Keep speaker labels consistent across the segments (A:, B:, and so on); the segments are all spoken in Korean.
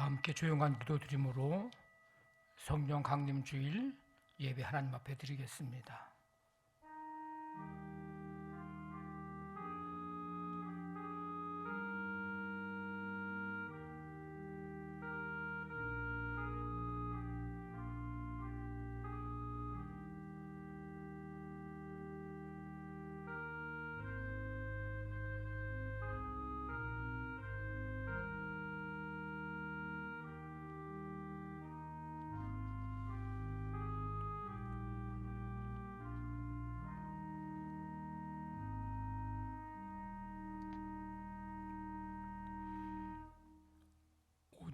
A: 다 함께 조용한 기도 드림으로 성령 강림 주일 예배 하나님 앞에 드리겠습니다.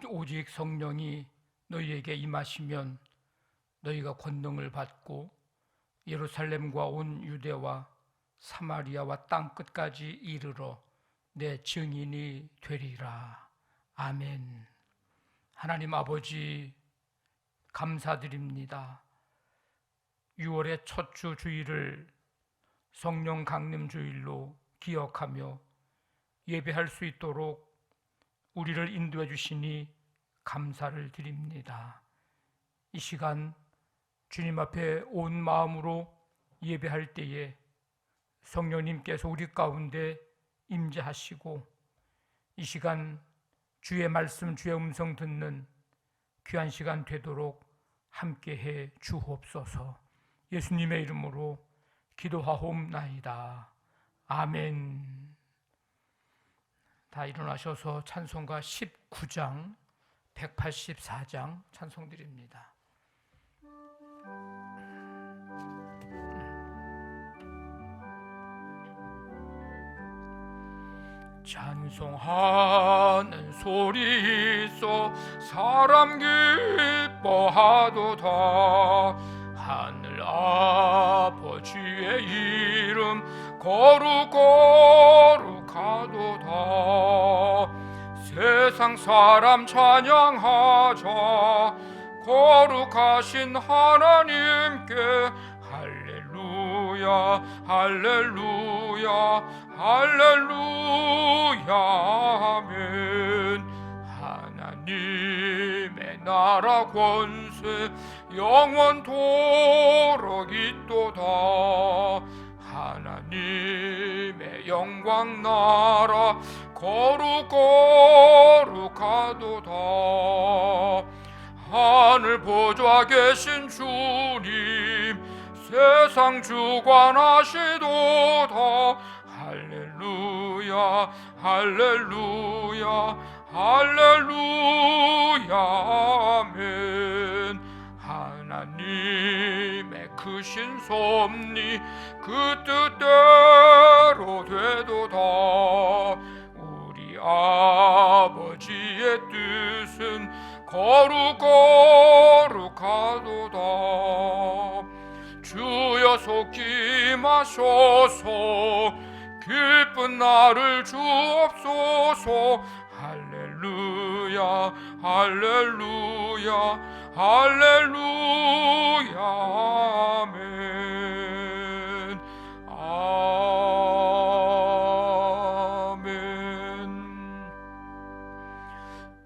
A: 오직 성령이 너희에게 임하시면 너희가 권능을 받고 예루살렘과 온 유대와 사마리아와 땅끝까지 이르러 내 증인이 되리라. 아멘. 하나님 아버지, 감사드립니다. 6월의 첫 주 주일을 성령 강림 주일로 기억하며 예배할 수 있도록 우리를 인도해 주시니 감사를 드립니다. 이 시간 주님 앞에 온 마음으로 예배할 때에 성령님께서 우리 가운데 임재하시고 이 시간 주의 말씀, 주의 음성 듣는 귀한 시간 되도록 함께해 주옵소서. 예수님의 이름으로 기도하옵나이다. 아멘. 다 일어나셔서 찬송가 19장, 184장 찬송 드립니다. 찬송하는 소리 있어 사람 기뻐하도다. 하늘 아버지의 이름 거룩거룩하도다. 세상 사람 찬양하자. 거룩하신 하나님께 할렐루야 할렐루야 할렐루야 아멘. 하나님의 나라 권세 영원토록 있도다. 하나님의 영광 나라 거룩거룩하도다. 하늘 보좌 계신 주님 세상 주관하시도다. 할렐루야 할렐루야 할렐루야 아멘. 하나님의 크신 섭리 그 뜻대로 되도다. 우리 아버지의 뜻은 거룩거룩하도다. 주여 속히 마셔서 기쁜 나를 주옵소서. 할렐루야 할렐루야 할렐루야 아멘. 아멘.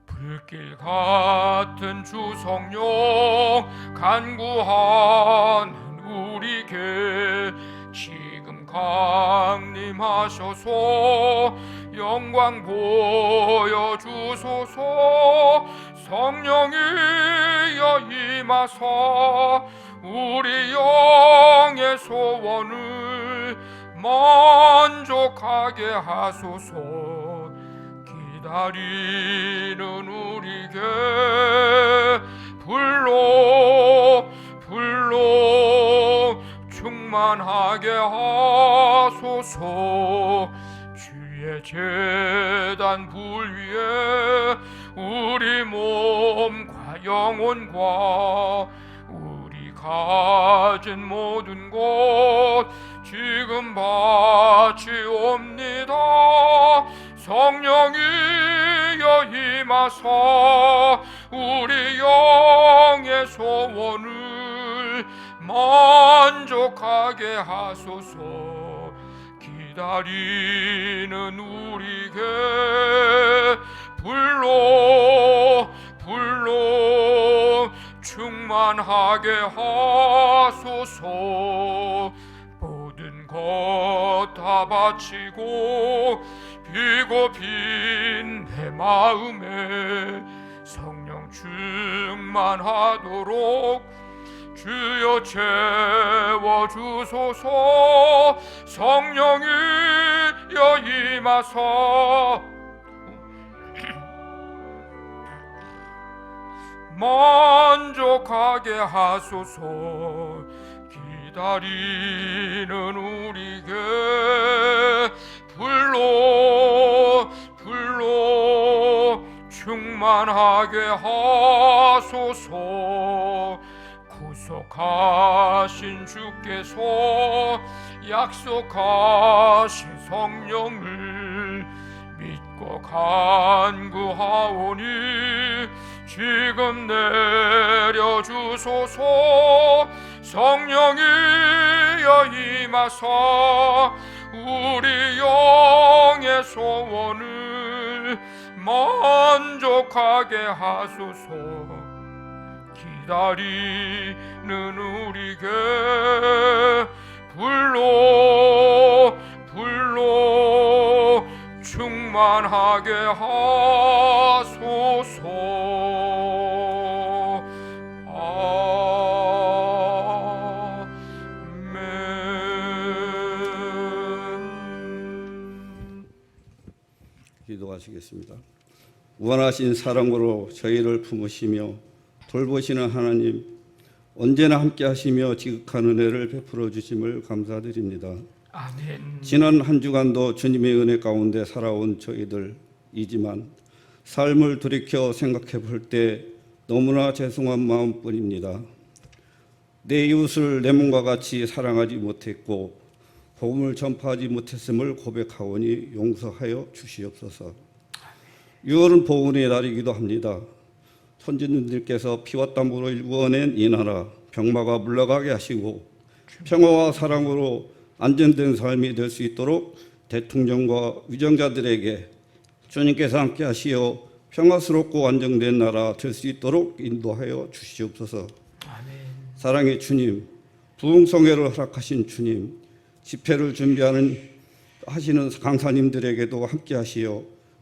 A: 불길 같은 주 성령 간구하는 우리에게 지금 강림하셔서 영광 보여주소서. 성령이여 임하사 우리 영의 소원을 만족하게 하소서. 기다리는 우리에게 불러 충만하게 하소서. 주의 제단 불 위에 우리 몸과 영혼과 우리 가진 모든 것 지금 바치옵니다. 성령이여 임하사 우리 영의 소원을 만족하게 하소서. 기다리는 우리에게 불러 충만하게 하소서. 모든 것 다 바치고 비고핀 내 마음에 성령 충만하도록 주여 채워주소서. 성령이여 임하사 만족하게 하소서. 기다리는 우리에게 불러 충만하게 하소서. 구속하신 주께서 약속하신 성령을 믿고 간구하오니 지금 내려주소서. 성령이여 임하사 우리 영의 소원을 만족하게 하소서. 기다리는 우리에게 불러 충만하게 하소서. 아멘.
B: 기도하시겠습니다. 무한하신 사랑으로 저희를 품으시며 돌보시는 하나님, 언제나 함께 하시며 지극한 은혜를 베풀어 주심을 감사드립니다.
A: 아멘.
B: 지난 한 주간도 주님의 은혜 가운데 살아온 저희들이지만 삶을 돌이켜 생각해 볼 때 너무나 죄송한 마음뿐입니다. 내 이웃을 내 몸과 같이 사랑하지 못했고 복음을 전파하지 못했음을 고백하오니 용서하여 주시옵소서. 6월은 복음의 날이기도 합니다. 선지님들께서 피와 땀으로 일구어낸 이 나라 병마가 물러가게 하시고 평화와 사랑으로 안전된 삶이 될 수 있도록 대통령과 위정자들에게 주님께서 함께 하시어 평화스럽고 안정된 나라 될 수 있도록 인도하여 주시옵소서.
A: 아멘.
B: 사랑의 주님, 부흥성회를 허락하신 주님, 집회를 준비하는 하시는 강사님들에게도 함께 하시어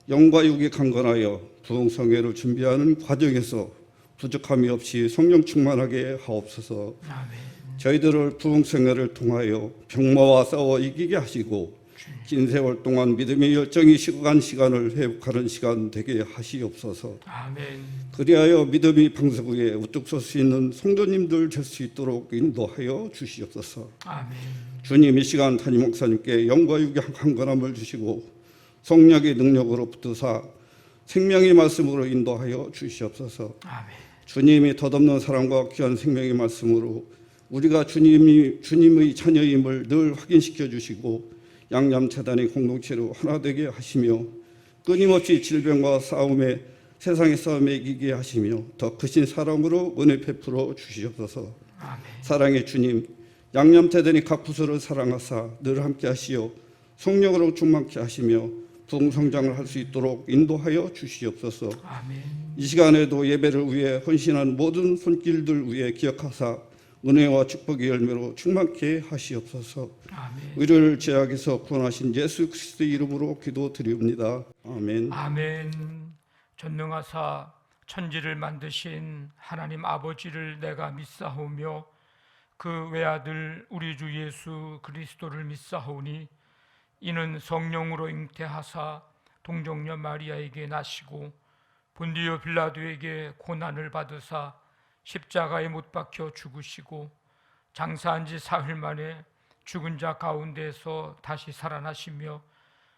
B: 영과 육이 강건하여 부흥성회를 준비하는 과정에서 부족함이 없이 성령 충만하게 하옵소서.
A: 아멘.
B: 저희들을 부흥성회를 통하여 병마와 싸워 이기게 하시고 긴 세월 동안 믿음의 열정이 식어간 시간을 회복하는 시간 되게 하시옵소서.
A: 아멘.
B: 그리하여 믿음이 방석 위에 우뚝 설 수 있는 성도님들 될 수 있도록 인도하여 주시옵소서.
A: 아멘.
B: 주님 이 시간 담임 목사님께 영과 육의 강건함을 주시고 성령의 능력으로 붙드사 생명의 말씀으로 인도하여 주시옵소서.
A: 아멘.
B: 주님이 덧없는 사랑과 귀한 생명의 말씀으로 우리가 주님의 자녀임을 늘 확인시켜 주시고 양념재단의 공동체로 하나 되게 하시며 끊임없이 질병과 싸움에 세상의 싸움에 이기게 하시며 더 크신 사랑으로 은혜 베풀어 주시옵소서.
A: 아멘.
B: 사랑의 주님, 양념재단의 각 부서를 사랑하사 늘 함께 하시어 성령으로 충만케 하시며 부흥성장을 할 수 있도록 인도하여 주시옵소서.
A: 아멘.
B: 이 시간에도 예배를 위해 헌신한 모든 손길들 위해 기억하사 은혜와 축복의 열매로 충만케 하시옵소서.
A: 아멘.
B: 우리를 죄악에서 구원하신 예수 그리스도의 이름으로 기도드립니다. 아멘.
A: 아멘. 전능하사 천지를 만드신 하나님 아버지를 내가 믿사오며 그 외아들 우리 주 예수 그리스도를 믿사오니 이는 성령으로 잉태하사 동정녀 마리아에게 나시고 본디오 빌라도에게 고난을 받으사 십자가에 못 박혀 죽으시고 장사한 지 사흘 만에 죽은 자 가운데서 다시 살아나시며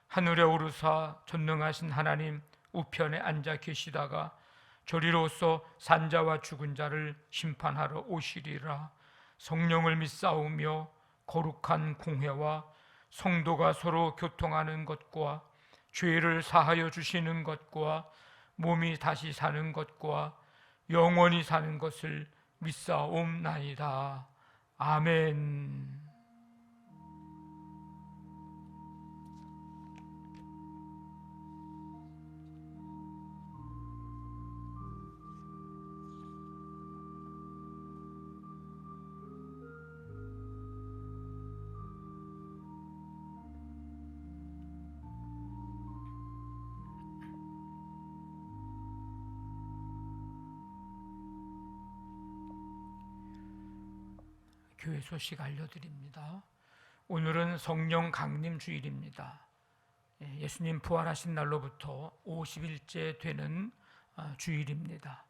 A: 하늘에 오르사 전능하신 하나님 우편에 앉아 계시다가 저리로서 산자와 죽은 자를 심판하러 오시리라. 성령을 믿사오며 거룩한 공회와 성도가 서로 교통하는 것과 죄를 사하여 주시는 것과 몸이 다시 사는 것과 영원히 사는 것을 믿사옵나이다. 아멘. 교회 소식 알려드립니다. 오늘은 성령 강림 주일입니다. 예수님 부활하신 날로부터 50일째 되는 주일입니다.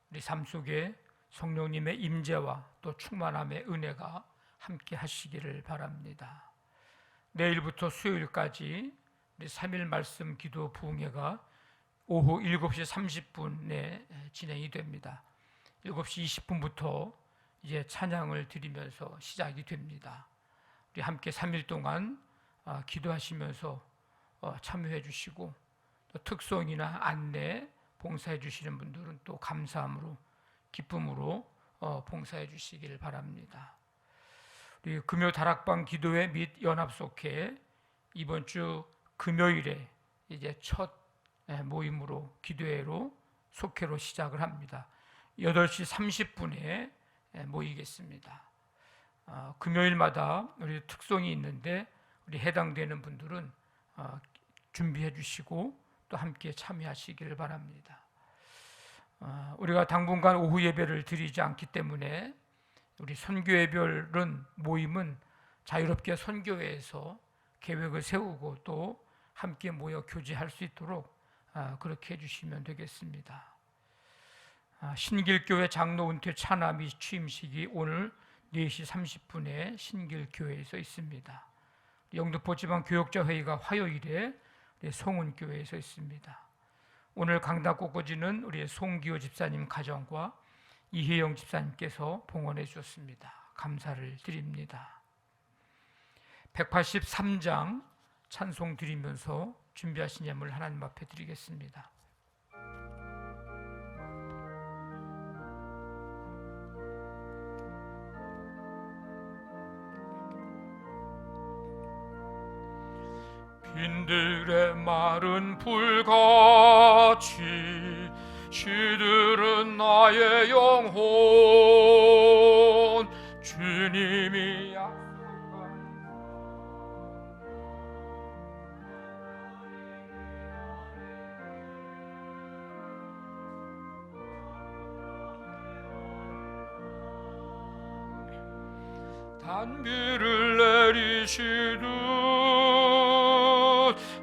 A: 우리 삶 속에 성령님의 임재와 또 충만함의 은혜가 함께 하시기를 바랍니다. 내일부터 수요일까지 우리 3일 말씀 기도 부흥회가 오후 7시 30분에 진행이 됩니다. 7시 20분부터 이제 찬양을 드리면서 시작이 됩니다. 우리 함께 3일 동안 기도하시면서 참여해 주시고 또 특송이나 안내 봉사해 주시는 분들은 또 감사함으로 기쁨으로 봉사해 주시길 바랍니다. 우리 금요 다락방 기도회 및 연합속회 이번 주 금요일에 이제 첫 모임으로 기도회로 속회로 시작을 합니다. 8시 30분에 모이겠습니다. 금요일마다 우리 특송이 있는데 우리 해당되는 분들은 준비해 주시고 또 함께 참여하시기를 바랍니다. 우리가 당분간 오후 예배를 드리지 않기 때문에 우리 선교회별은 모임은 자유롭게 선교회에서 계획을 세우고 또 함께 모여 교제할 수 있도록 그렇게 해주시면 되겠습니다. 신길교회 장로 은퇴 차나 및 취임식이 오늘 4시 30분에 신길교회에서 있습니다. 영등포 지방 교역자 회의가 화요일에 우리 송은교회에서 있습니다. 오늘 강단 꽃꽂이는 우리 송기호 집사님 가정과 이혜영 집사님께서 봉헌해 주셨습니다. 감사를 드립니다. 183장 찬송 드리면서 준비하신 예물 하나님 앞에 드리겠습니다. 빈들의 마른 불같이 시들은 나의 영혼 주님이 약속한 단비를 내리시듯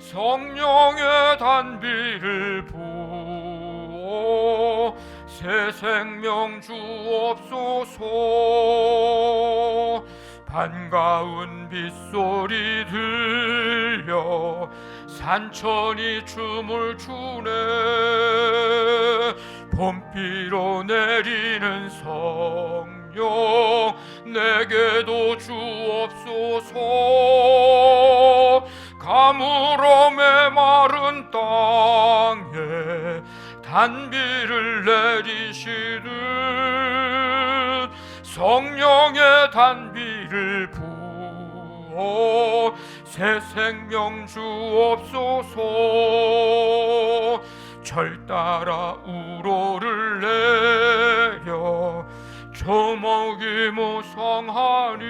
A: 성령의 단비를 부어 새 생명 주옵소서. 반가운 빗소리 들려 산천이 춤을 추네. 봄비로 내리는 성령 내게도 주옵소서. 가물어 메마른 땅에 단비를 내리시듯 성령의 단비를 부어 새 생명 주옵소서. 절 따라 우로를 내려 조목이 무성하니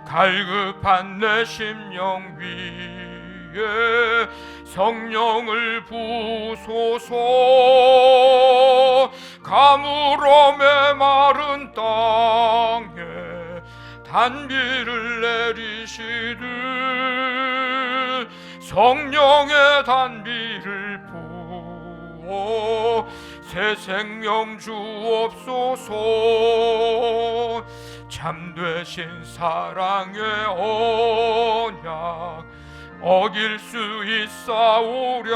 A: 갈급한 내 심령 위에 성령을 부소서. 가물어 메마른 땅에 단비를 내리시듯 성령의 단비를 부어 새 생명 주옵소서. 참되신 사랑의 언약 어길 수 있사오랴.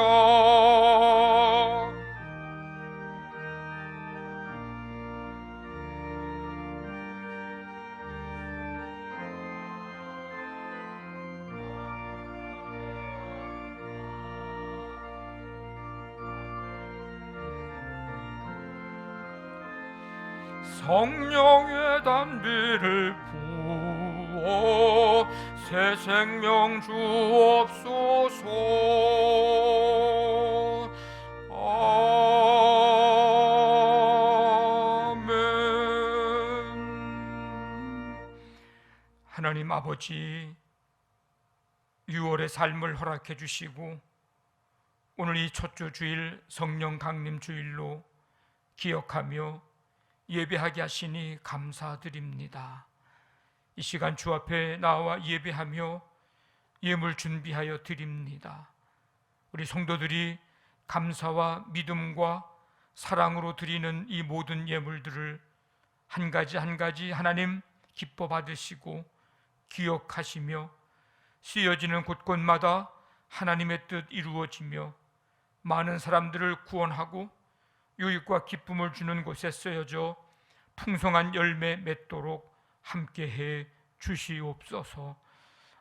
A: 성령의 단비를 부어 새 생명 주옵소서. 아멘. 하나님 아버지, 6월의 삶을 허락해 주시고 오늘 이 첫주 주일 성령 강림 주일로 기억하며 예배하게 하시니 감사드립니다. 이 시간 주 앞에 나와 예배하며 예물 준비하여 드립니다. 우리 성도들이 감사와 믿음과 사랑으로 드리는 이 모든 예물들을 한 가지 한 가지 하나님 기뻐 받으시고 기억하시며 쓰여지는 곳곳마다 하나님의 뜻 이루어지며 많은 사람들을 구원하고 유익과 기쁨을 주는 곳에 쓰여져 풍성한 열매 맺도록 함께해 주시옵소서.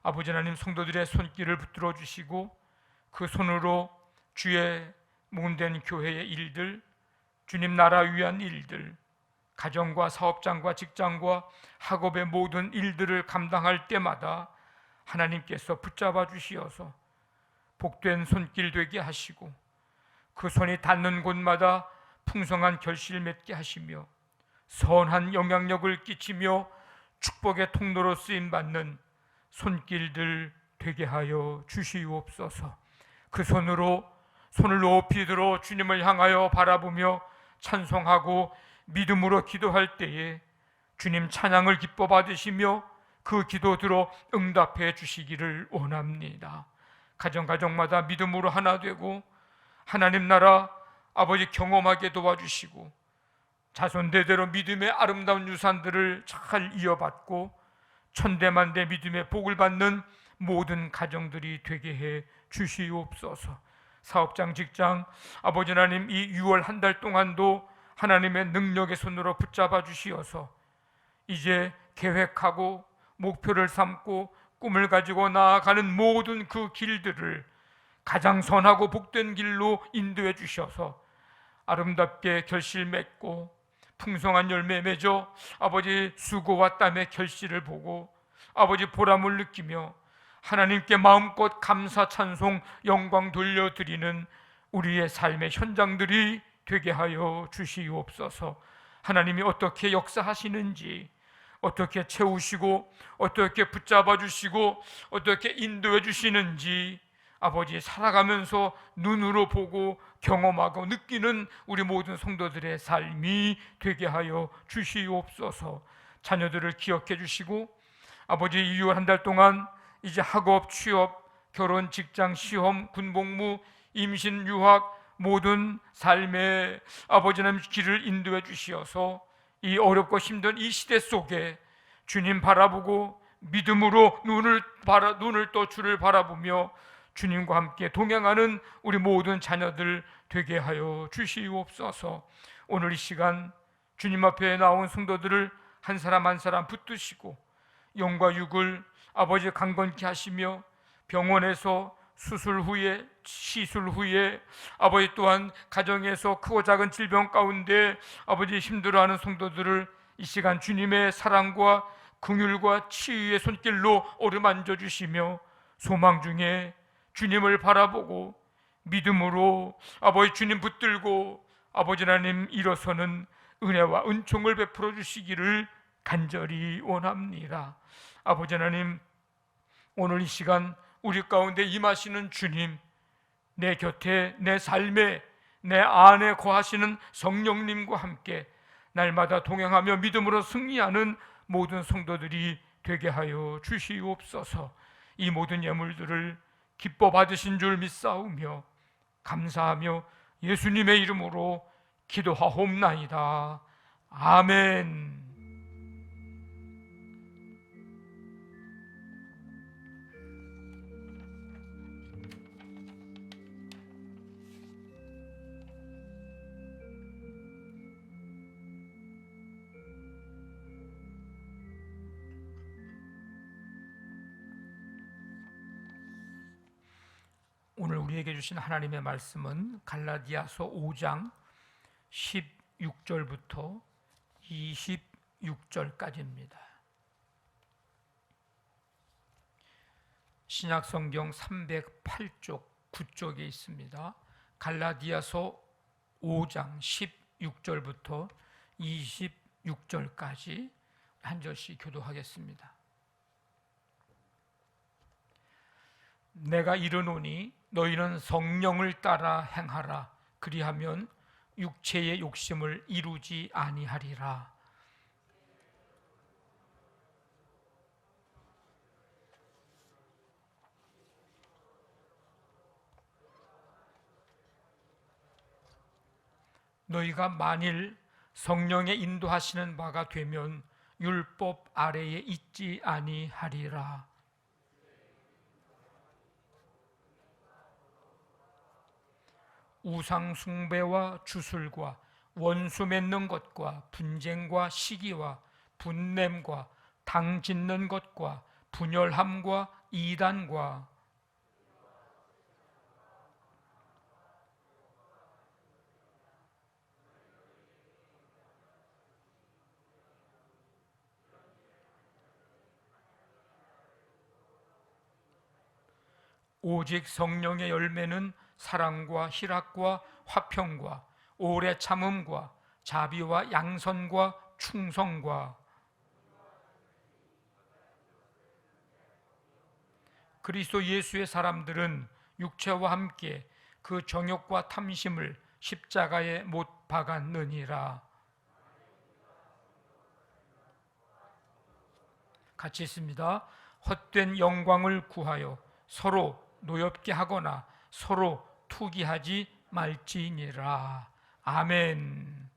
A: 아버지 하나님, 성도들의 손길을 붙들어 주시고 그 손으로 주의 모은된 교회의 일들, 주님 나라 위한 일들, 가정과 사업장과 직장과 학업의 모든 일들을 감당할 때마다 하나님께서 붙잡아 주시어서 복된 손길 되게 하시고 그 손이 닿는 곳마다 풍성한 결실을 맺게 하시며 선한 영향력을 끼치며 축복의 통로로 쓰임받는 손길들 되게 하여 주시옵소서. 그 손을 높이 들어 주님을 향하여 바라보며 찬송하고 믿음으로 기도할 때에 주님 찬양을 기뻐 받으시며 그 기도 들어 응답해 주시기를 원합니다. 가정마다 믿음으로 하나 되고 하나님 나라 아버지 경험하게 도와주시고 자손 대대로 믿음의 아름다운 유산들을 잘 이어받고 천대만대 믿음의 복을 받는 모든 가정들이 되게 해 주시옵소서. 사업장, 직장, 아버지 하나님, 이 6월 한 달 동안도 하나님의 능력의 손으로 붙잡아 주시어서 이제 계획하고 목표를 삼고 꿈을 가지고 나아가는 모든 그 길들을 가장 선하고 복된 길로 인도해 주셔서 아름답게 결실 맺고 풍성한 열매 맺어 아버지 수고와 땀의 결실을 보고 아버지 보람을 느끼며 하나님께 마음껏 감사 찬송 영광 돌려드리는 우리의 삶의 현장들이 되게 하여 주시옵소서. 하나님이 어떻게 역사하시는지, 어떻게 채우시고 어떻게 붙잡아 주시고 어떻게 인도해 주시는지 아버지 살아가면서 눈으로 보고 경험하고 느끼는 우리 모든 성도들의 삶이 되게 하여 주시옵소서. 자녀들을 기억해 주시고 아버지 6월 한 달 동안 이제 학업, 취업, 결혼, 직장, 시험, 군복무, 임신, 유학 모든 삶의 아버지는 길을 인도해 주시어서 이 어렵고 힘든 이 시대 속에 주님 바라보고 믿음으로 눈을 떠 주를 바라보며 주님과 함께 동행하는 우리 모든 자녀들 되게 하여 주시옵소서. 오늘 이 시간 주님 앞에 나온 성도들을 한 사람 한 사람 붙드시고 영과 육을 아버지 강건케 하시며 병원에서 수술 후에 시술 후에 아버지 또한 가정에서 크고 작은 질병 가운데 아버지 힘들어하는 성도들을 이 시간 주님의 사랑과 긍휼과 치유의 손길로 어루만져 주시며 소망 중에 주님을 바라보고 믿음으로 아버지 주님 붙들고 아버지 하나님 일어서는 은혜와 은총을 베풀어 주시기를 간절히 원합니다. 아버지 하나님, 오늘 이 시간 우리 가운데 임하시는 주님, 내 곁에 내 삶에 내 안에 거하시는 성령님과 함께 날마다 동행하며 믿음으로 승리하는 모든 성도들이 되게 하여 주시옵소서. 이 모든 예물들을 기뻐 받으신 줄 믿사오며 감사하며 예수님의 이름으로 기도하옵나이다. 아멘. 오늘 우리에게 주신 하나님의 말씀은 갈라디아서 5장 16절부터 26절까지입니다. 신약성경 308쪽 9쪽에 있습니다. 갈라디아서 5장 16절부터 26절까지 한 절씩 교도하겠습니다. 내가 이르노니 너희는 성령을 따라 행하라. 그리하면 육체의 욕심을 이루지 아니하리라. 너희가 만일 성령의 인도하시는 바가 되면 율법 아래에 있지 아니하리라. 우상 숭배와 주술과 원수 맺는 것과 분쟁과 시기와 분냄과 당 짓는 것과 분열함과 이단과 오직 성령의 열매는 사랑과 희락과 화평과 오래 참음과 자비와 양선과 충성과 그리스도 예수의 사람들은 육체와 함께 그 정욕과 탐심을 십자가에 못 박았느니라. 같이 있습니다. 헛된 영광을 구하여 서로 노엽게 하거나 서로 투기하지 말지니라. 아멘.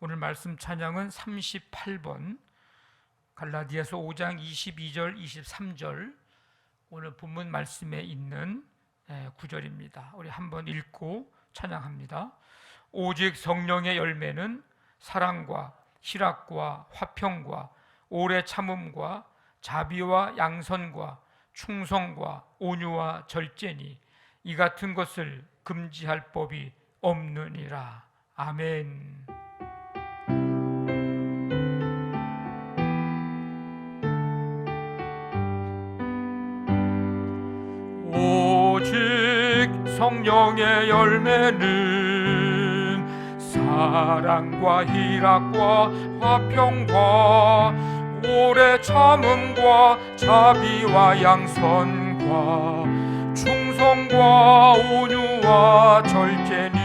A: 오늘 말씀 찬양은 38번 갈라디아서 5장 22절 23절 오늘 본문 말씀에 있는 구절입니다. 우리 한번 읽고 찬양합니다. 오직 성령의 열매는 사랑과 희락과 화평과 오래 참음과 자비와 양선과 충성과 온유와 절제니 이 같은 것을 금지할 법이 없느니라. 아멘. 오직 성령의 열매는 사랑과 희락과 화평과 오래 참음과 자비와 양선과 충성과 온유와 절제니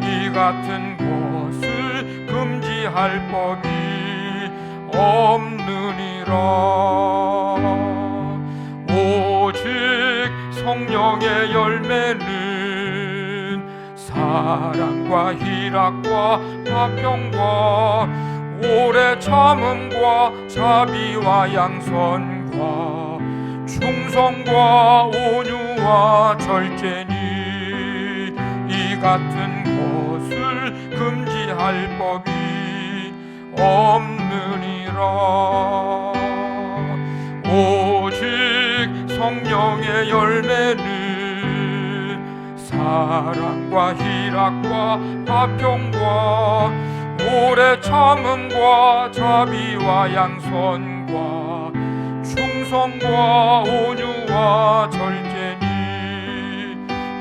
A: 이 같은 것을 금지할 법이 없느니라. 오직 성령의 열매는 사랑과 희락과 화평과 오래 참음과 자비와 양선과 충성과 온유와 절제니 이 같은 것을 금지할 법이 없느니라. 오직 성령의 열매는 사랑과 희락과 화평과 오래 참음과 자비와 양선과 충성과 온유와 절제니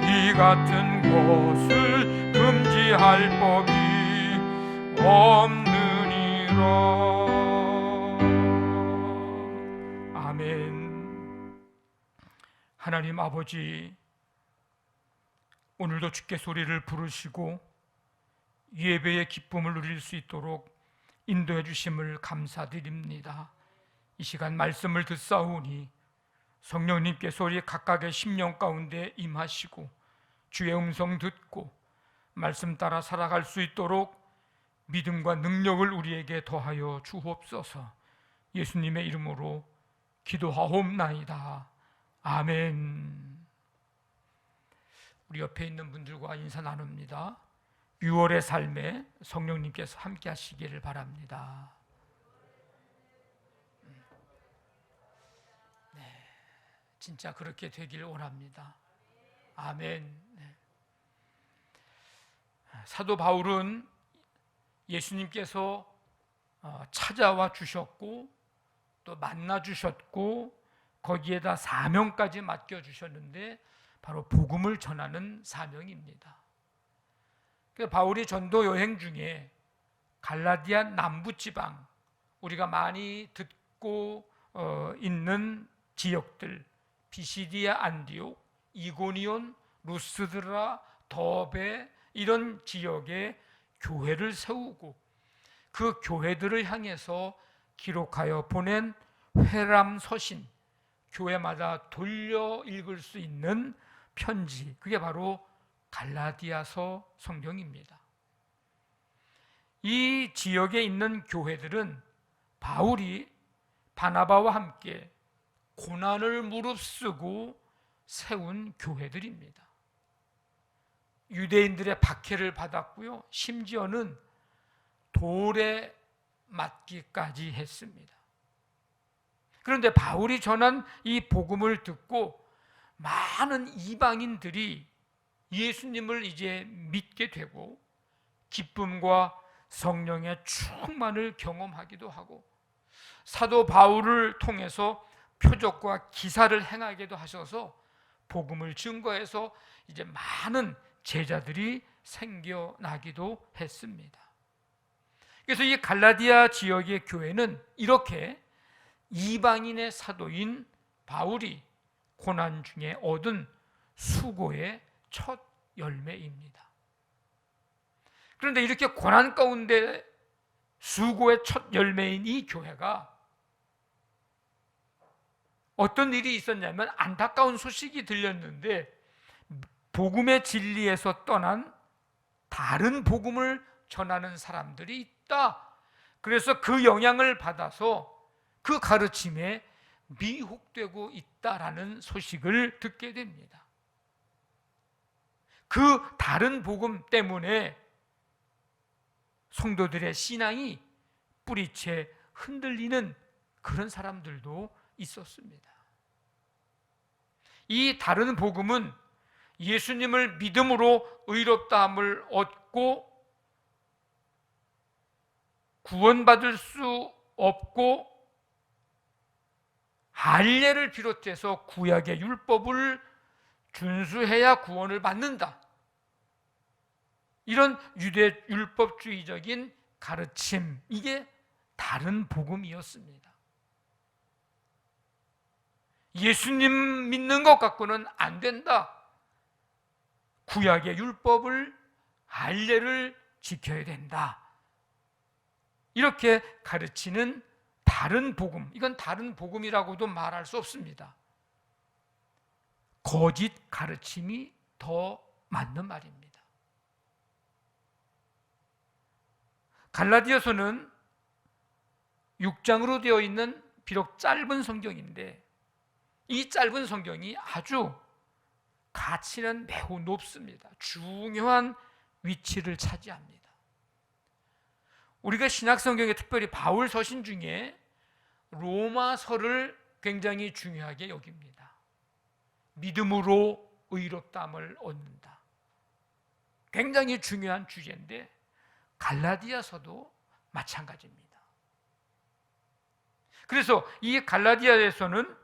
A: 이 같은 것을 금지할 법이 없느니라. 하나님 아버지, 오늘도 주께 소리를 부르시고 예배의 기쁨을 누릴 수 있도록 인도해 주심을 감사드립니다. 이 시간 말씀을 듣사오니 성령님께서 우리 각각의 심령 가운데 임하시고 주의 음성 듣고 말씀 따라 살아갈 수 있도록 믿음과 능력을 우리에게 더하여 주옵소서. 예수님의 이름으로 기도하옵나이다. 아멘. 우리 옆에 있는 분들과 인사 나눕니다. 6월의 삶에 성령님께서 함께 하시기를 바랍니다. 네, 진짜 그렇게 되길 원합니다. 아멘. 네. 사도 바울은 예수님께서 찾아와 주셨고 또 만나 주셨고 거기에다 사명까지 맡겨주셨는데 바로 복음을 전하는 사명입니다. 바울이 전도 여행 중에 갈라디아 남부지방, 우리가 많이 듣고 있는 지역들, 비시디아 안디옥, 이고니온, 루스드라, 더베 이런 지역에 교회를 세우고 그 교회들을 향해서 기록하여 보낸 회람 서신, 교회마다 돌려 읽을 수 있는 편지, 그게 바로 갈라디아서 성경입니다. 이 지역에 있는 교회들은 바울이 바나바와 함께 고난을 무릅쓰고 세운 교회들입니다. 유대인들의 박해를 받았고요, 심지어는 돌에 맞기까지 했습니다. 그런데 바울이 전한 이 복음을 듣고 많은 이방인들이 예수님을 이제 믿게 되고 기쁨과 성령의 충만을 경험하기도 하고 사도 바울을 통해서 표적과 기사를 행하기도 하셔서 복음을 증거해서 이제 많은 제자들이 생겨나기도 했습니다. 그래서 이 갈라디아 지역의 교회는 이렇게 이방인의 사도인 바울이 고난 중에 얻은 수고의 첫 열매입니다. 그런데 이렇게 고난 가운데 수고의 첫 열매인 이 교회가 어떤 일이 있었냐면 안타까운 소식이 들렸는데 복음의 진리에서 떠난 다른 복음을 전하는 사람들이 있다. 그래서 그 영향을 받아서 그 가르침에 미혹되고 있다라는 소식을 듣게 됩니다. 그 다른 복음 때문에 성도들의 신앙이 뿌리채 흔들리는 그런 사람들도 있었습니다. 이 다른 복음은 예수님을 믿음으로 의롭다함을 얻고 구원받을 수 없고 할례를 비롯해서 구약의 율법을 준수해야 구원을 받는다, 이런 유대 율법주의적인 가르침, 이게 다른 복음이었습니다. 예수님 믿는 것 갖고는 안 된다, 구약의 율법을, 할례를 지켜야 된다, 이렇게 가르치는 다른 복음, 이건 다른 복음이라고도 말할 수 없습니다. 거짓 가르침이 더 맞는 말입니다. 갈라디아서는 6장으로 되어 있는 비록 짧은 성경인데 이 짧은 성경이 아주 가치는 매우 높습니다. 중요한 위치를 차지합니다. 우리가 신약성경에 특별히 바울 서신 중에 로마서를 굉장히 중요하게 여깁니다. 믿음으로 의롭다함을 얻는다, 굉장히 중요한 주제인데 갈라디아서도 마찬가지입니다. 그래서 이 갈라디아에서는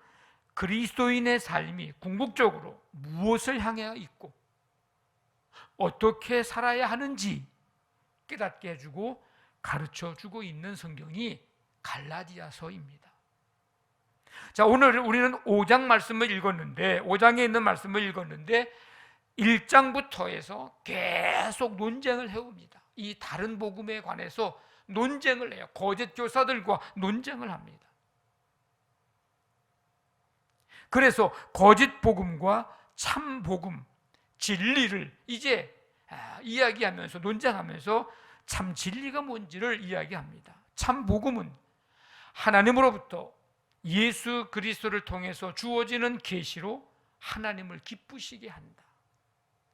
A: 그리스도인의 삶이 궁극적으로 무엇을 향해 있고 어떻게 살아야 하는지 깨닫게 해주고 가르쳐주고 있는 성경이 갈라디아서입니다. 자, 오늘 우리는 5장 말씀을 읽었는데 5장에 있는 말씀을 읽었는데 1장부터 해서 계속 논쟁을 해옵니다. 이 다른 복음에 관해서 논쟁을 해요. 거짓 교사들과 논쟁을 합니다. 그래서 거짓 복음과 참 복음, 진리를 이제 이야기하면서 논쟁하면서 참 진리가 뭔지를 이야기합니다. 참 복음은 하나님으로부터 예수 그리스도를 통해서 주어지는 계시로 하나님을 기쁘시게 한다,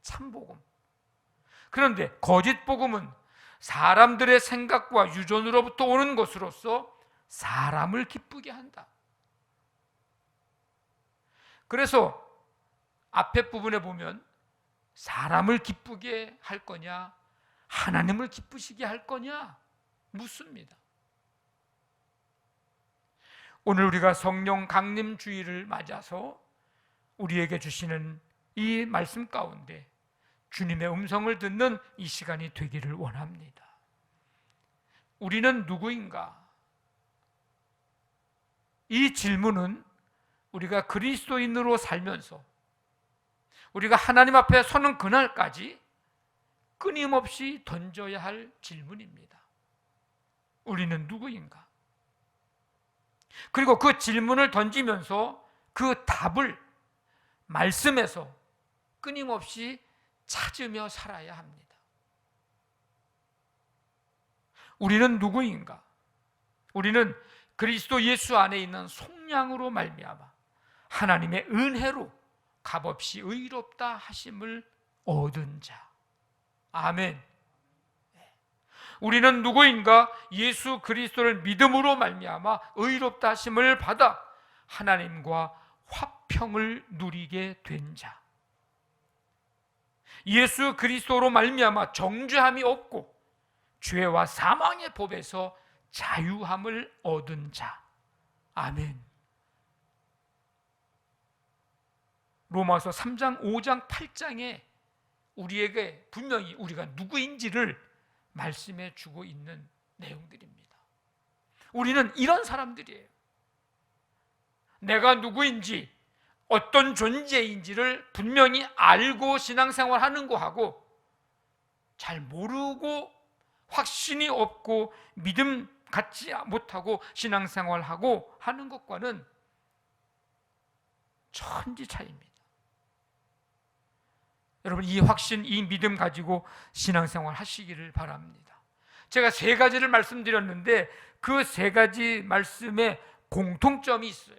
A: 참 복음. 그런데 거짓 복음은 사람들의 생각과 유전으로부터 오는 것으로서 사람을 기쁘게 한다. 그래서 앞에 부분에 보면 사람을 기쁘게 할 거냐, 하나님을 기쁘시게 할 거냐 묻습니다. 오늘 우리가 성령 강림 주일을 맞아서 우리에게 주시는 이 말씀 가운데 주님의 음성을 듣는 이 시간이 되기를 원합니다. 우리는 누구인가? 이 질문은 우리가 그리스도인으로 살면서 우리가 하나님 앞에 서는 그날까지 끊임없이 던져야 할 질문입니다. 우리는 누구인가? 그리고 그 질문을 던지면서 그 답을 말씀에서 끊임없이 찾으며 살아야 합니다. 우리는 누구인가? 우리는 그리스도 예수 안에 있는 속량으로 말미암아 하나님의 은혜로 값없이 의롭다 하심을 얻은 자. 아멘. 우리는 누구인가? 예수 그리스도를 믿음으로 말미암아 의롭다 하심을 받아 하나님과 화평을 누리게 된 자. 예수 그리스도로 말미암아 정죄함이 없고 죄와 사망의 법에서 자유함을 얻은 자. 아멘. 로마서 3장, 5장, 8장에 우리에게 분명히 우리가 누구인지를 말씀해 주고 있는 내용들입니다. 우리는 이런 사람들이에요. 내가 누구인지, 어떤 존재인지를 분명히 알고 신앙생활하는 거하고 잘 모르고 확신이 없고 믿음 갖지 못하고 신앙생활하고 하는 것과는 천지 차이입니다. 여러분, 이 확신, 이 믿음 가지고 신앙생활 하시기를 바랍니다. 제가 세 가지를 말씀드렸는데 그 세 가지 말씀에 공통점이 있어요.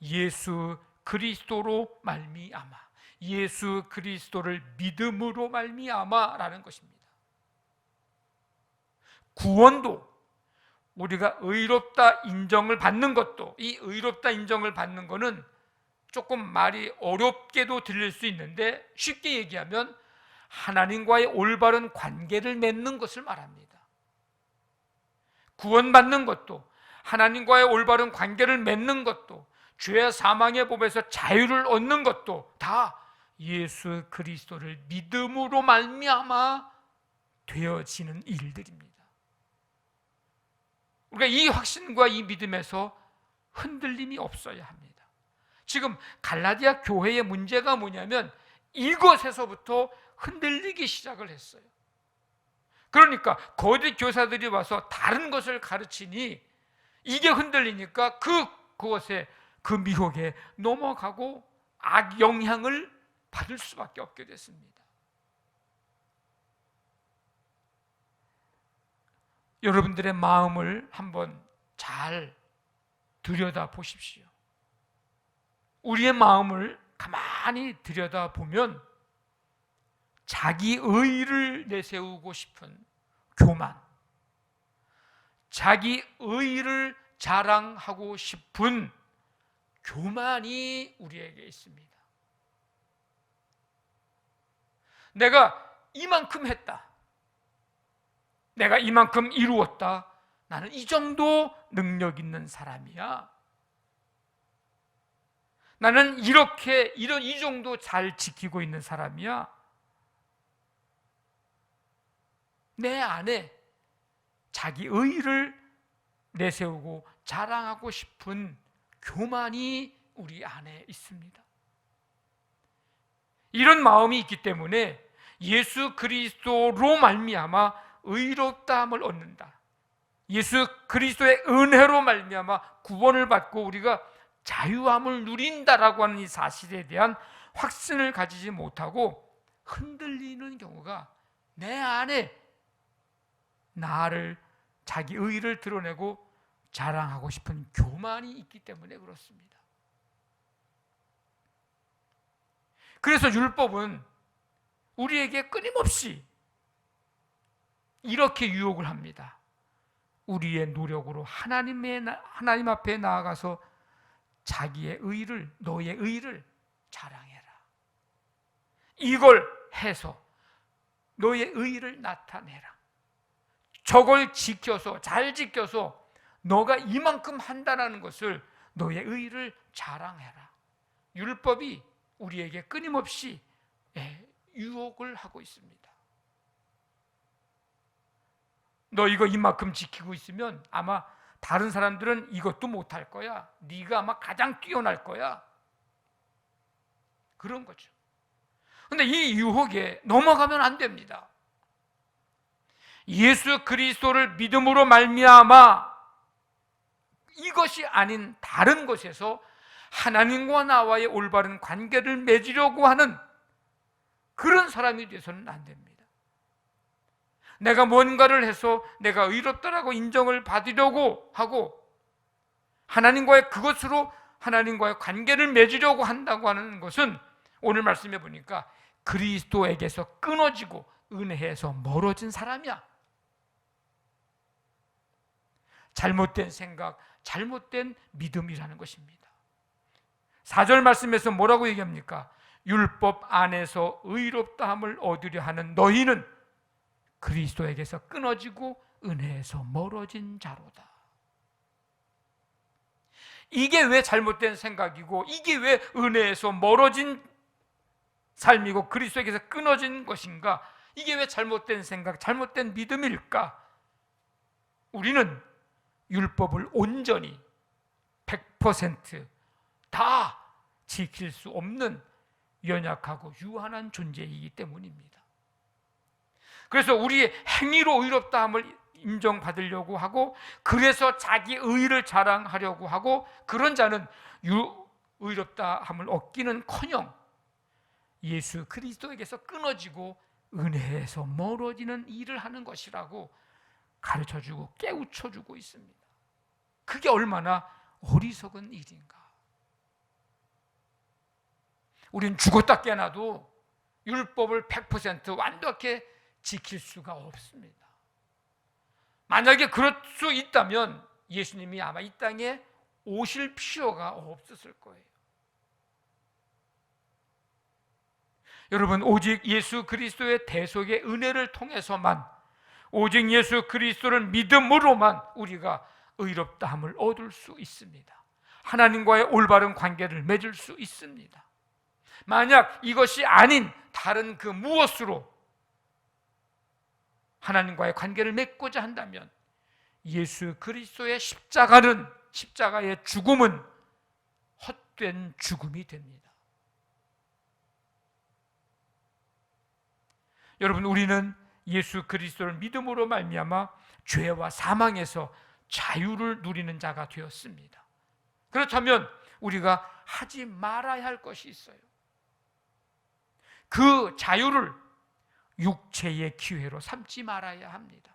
A: 예수 그리스도로 말미암아, 예수 그리스도를 믿음으로 말미암아라는 것입니다. 구원도 우리가 의롭다 인정을 받는 것도, 이 의롭다 인정을 받는 것은 조금 말이 어렵게도 들릴 수 있는데 쉽게 얘기하면 하나님과의 올바른 관계를 맺는 것을 말합니다. 구원받는 것도, 하나님과의 올바른 관계를 맺는 것도, 죄 사망의 법에서 자유를 얻는 것도 다 예수 그리스도를 믿음으로 말미암아 되어지는 일들입니다. 우리가 이 확신과 이 믿음에서 흔들림이 없어야 합니다. 지금 갈라디아 교회의 문제가 뭐냐면 이것에서부터 흔들리기 시작을 했어요. 그러니까 거대 교사들이 와서 다른 것을 가르치니 이게 흔들리니까 그것에 그 미혹에 넘어가고 악 영향을 받을 수밖에 없게 됐습니다. 여러분들의 마음을 한번 잘 들여다 보십시오. 우리의 마음을 가만히 들여다 보면 자기 의의를 내세우고 싶은 교만, 자기 의의를 자랑하고 싶은 교만이 우리에게 있습니다. 내가 이만큼 했다, 내가 이만큼 이루었다, 나는 이 정도 능력 있는 사람이야, 나는 이 정도 잘 지키고 있는 사람이야. 내 안에 자기 의의를 내세우고 자랑하고 싶은 교만이 우리 안에 있습니다. 이런 마음이 있기 때문에 예수 그리스도로 말미암아 의롭다함을 얻는다, 예수 그리스도의 은혜로 말미암아 구원을 받고 우리가 자유함을 누린다라고 하는 이 사실에 대한 확신을 가지지 못하고 흔들리는 경우가 내 안에 나를, 자기 의의를 드러내고 자랑하고 싶은 교만이 있기 때문에 그렇습니다. 그래서 율법은 우리에게 끊임없이 이렇게 유혹을 합니다. 우리의 노력으로 하나님 앞에 나아가서 자기의 의의를, 너의 의의를 자랑해라. 이걸 해서 너의 의의를 나타내라. 저걸 지켜서, 잘 지켜서 너가 이만큼 한다는 것을, 너의 의의를 자랑해라. 율법이 우리에게 끊임없이 유혹을 하고 있습니다. 너 이거 이만큼 지키고 있으면 아마 다른 사람들은 이것도 못할 거야. 네가 아마 가장 뛰어날 거야. 그런 거죠. 그런데 이 유혹에 넘어가면 안 됩니다. 예수 그리스도를 믿음으로 말미암아 이것이 아닌 다른 것에서 하나님과 나와의 올바른 관계를 맺으려고 하는 그런 사람이 되어서는 안 됩니다. 내가 뭔가를 해서 내가 의롭다라고 인정을 받으려고 하고 하나님과의 그것으로 하나님과의 관계를 맺으려고 한다고 하는 것은 오늘 말씀해 보니까 그리스도에게서 끊어지고 은혜에서 멀어진 사람이야. 잘못된 생각, 잘못된 믿음이라는 것입니다. 4절 말씀에서 뭐라고 얘기합니까? 율법 안에서 의롭다함을 얻으려 하는 너희는 그리스도에게서 끊어지고 은혜에서 멀어진 자로다. 이게 왜 잘못된 생각이고 이게 왜 은혜에서 멀어진 삶이고 그리스도에게서 끊어진 것인가? 이게 왜 잘못된 생각, 잘못된 믿음일까? 우리는 율법을 온전히 100% 다 지킬 수 없는 연약하고 유한한 존재이기 때문입니다. 그래서 우리의 행위로 의롭다함을 인정받으려고 하고 그래서 자기 의의를 자랑하려고 하고 그런 자는 의롭다함을 얻기는커녕 예수 그리스도에게서 끊어지고 은혜에서 멀어지는 일을 하는 것이라고 가르쳐주고 깨우쳐주고 있습니다. 그게 얼마나 어리석은 일인가. 우린 죽었다 깨어나도 율법을 100% 완벽하게 지킬 수가 없습니다. 만약에 그럴 수 있다면 예수님이 아마 이 땅에 오실 필요가 없었을 거예요. 여러분, 오직 예수 그리스도의 대속의 은혜를 통해서만, 오직 예수 그리스도를 믿음으로만 우리가 의롭다함을 얻을 수 있습니다. 하나님과의 올바른 관계를 맺을 수 있습니다. 만약 이것이 아닌 다른 그 무엇으로 하나님과의 관계를 맺고자 한다면 예수 그리스도의 십자가의 죽음은 헛된 죽음이 됩니다. 여러분, 우리는 예수 그리스도를 믿음으로 말미암아 죄와 사망에서 자유를 누리는 자가 되었습니다. 그렇다면 우리가 하지 말아야 할 것이 있어요. 그 자유를 육체의 기회로 삼지 말아야 합니다.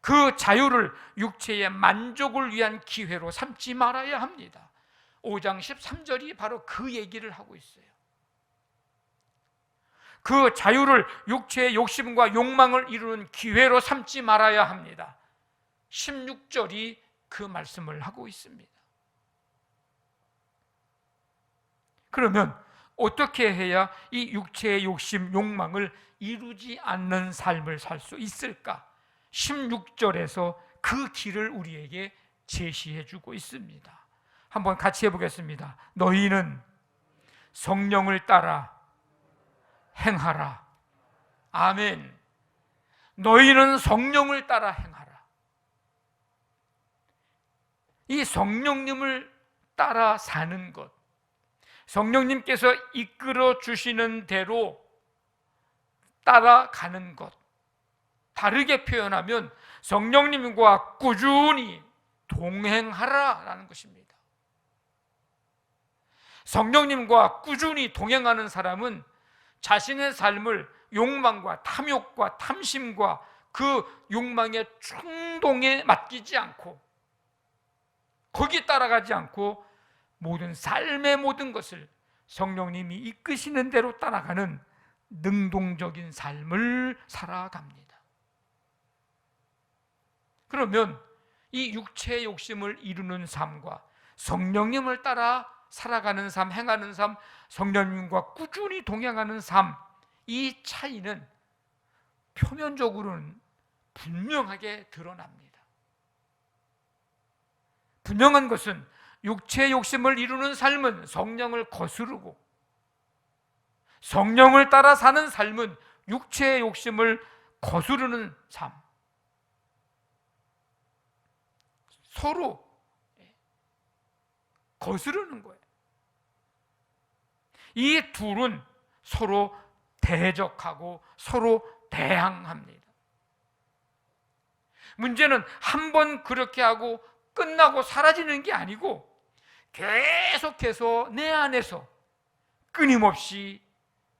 A: 그 자유를 육체의 만족을 위한 기회로 삼지 말아야 합니다. 5장 13절이 바로 그 얘기를 하고 있어요. 그 자유를 육체의 욕심과 욕망을 이루는 기회로 삼지 말아야 합니다. 16절이 그 말씀을 하고 있습니다. 그러면 어떻게 해야 이 육체의 욕심, 욕망을 이루지 않는 삶을 살 수 있을까? 16절에서 그 길을 우리에게 제시해 주고 있습니다. 한번 같이 해보겠습니다. 너희는 성령을 따라 행하라. 아멘. 너희는 성령을 따라 행하라. 이 성령님을 따라 사는 것, 성령님께서 이끌어 주시는 대로 따라가는 것, 다르게 표현하면 성령님과 꾸준히 동행하라라는 것입니다. 성령님과 꾸준히 동행하는 사람은 자신의 삶을 욕망과 탐욕과 탐심과 그 욕망의 충동에 맡기지 않고, 거기 따라가지 않고 모든 삶의 모든 것을 성령님이 이끄시는 대로 따라가는 능동적인 삶을 살아갑니다. 그러면 이 육체의 욕심을 이루는 삶과 성령님을 따라 살아가는 삶, 행하는 삶, 성령님과 꾸준히 동행하는 삶, 이 차이는 표면적으로는 분명하게 드러납니다. 분명한 것은 육체의 욕심을 이루는 삶은 성령을 거스르고, 성령을 따라 사는 삶은 육체의 욕심을 거스르는 삶, 서로 거스르는 거예요. 이 둘은 서로 대적하고 서로 대항합니다. 문제는 한 번 그렇게 하고 끝나고 사라지는 게 아니고 계속해서 내 안에서 끊임없이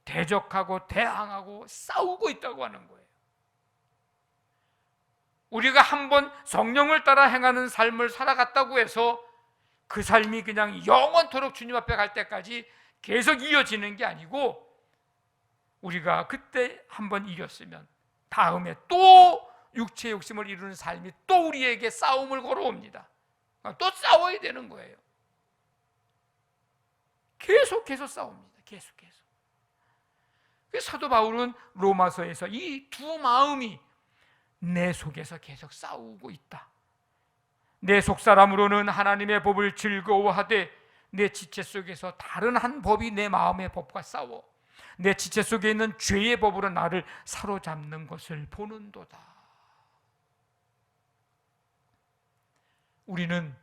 A: 대적하고 대항하고 싸우고 있다고 하는 거예요. 우리가 한번 성령을 따라 행하는 삶을 살아갔다고 해서 그 삶이 그냥 영원토록 주님 앞에 갈 때까지 계속 이어지는 게 아니고, 우리가 그때 한번 이겼으면 다음에 또 육체의 욕심을 이루는 삶이 또 우리에게 싸움을 걸어옵니다. 또 싸워야 되는 거예요. 계속해서 싸웁니다. 계속해서. 그래서 사도 바울은 로마서에서 이 두 마음이 내 속에서 계속 싸우고 있다. 내 속사람으로는 하나님의 법을 즐거워하되 내 지체 속에서 다른 한 법이 내 마음의 법과 싸워 내 지체 속에 있는 죄의 법으로 나를 사로잡는 것을 보는도다. 우리는